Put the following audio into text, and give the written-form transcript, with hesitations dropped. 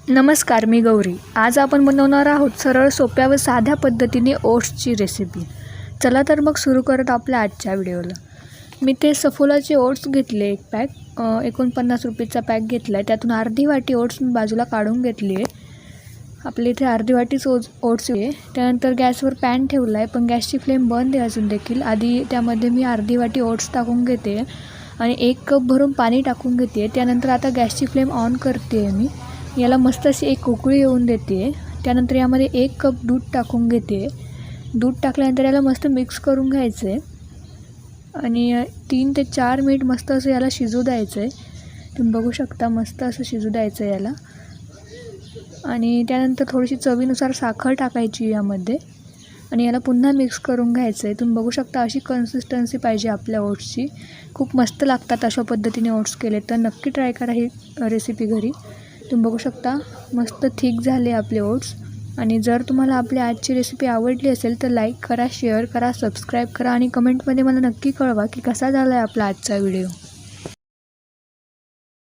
नमस्कार, मी गौरी. आज आपण बनवणार आहोत सरळ, सोप्या व साध्या पद्धतीने ओट्सची रेसिपी. चला तर मग सुरू करत आपल्या आजच्या व्हिडिओला. मी ते सफोलाचे ओट्स घेतले, एक पॅक 49 रुपयेचा पॅक घेतला आहे. त्यातून अर्धी वाटी ओट्स मी बाजूला काढून घेतली आहे. आपल्या इथे अर्धी वाटीच ओट्स आहे. त्यानंतर गॅसवर पॅन ठेवला आहे, पण गॅसची फ्लेम बंद आहे अजून देखील. आधी त्यामध्ये मी अर्धी वाटी ओट्स टाकून घेते आणि 1 कप भरून पाणी टाकून घेते. त्यानंतर आता गॅसची फ्लेम ऑन करते मी. याला मस्त अशी एक उकळी येऊन देते. त्यानंतर यामध्ये 1 कप दूध टाकून घेते. दूध टाकल्यानंतर याला मस्त मिक्स करून घ्यायचं आहे आणि 3 ते 4 मिनिट मस्त असं याला शिजू द्यायचं आहे. तुम्ही बघू शकता, मस्त असं शिजू द्यायचं आहे याला. आणि त्यानंतर थोडीशी चवीनुसार साखर टाकायची यामध्ये आणि याला पुन्हा मिक्स करून घ्यायचं आहे. तुम्ही बघू शकता, अशी कन्सिस्टन्सी पाहिजे आपल्या ओट्सची. खूप मस्त लागतात अशा पद्धतीने ओट्स केले तर. नक्की ट्राय करा ही रेसिपी घरी. तुम्ही बघू शकता, मस्त थिक झाले आपले ओट्स. आणि जर तुम्हाला आपली आजची रेसिपी आवडली असेल तर लाईक करा, शेअर करा, सबस्क्राईब करा आणि कमेंटमध्ये मला नक्की कळवा की कसा झाला आहे आपला आजचा व्हिडिओ.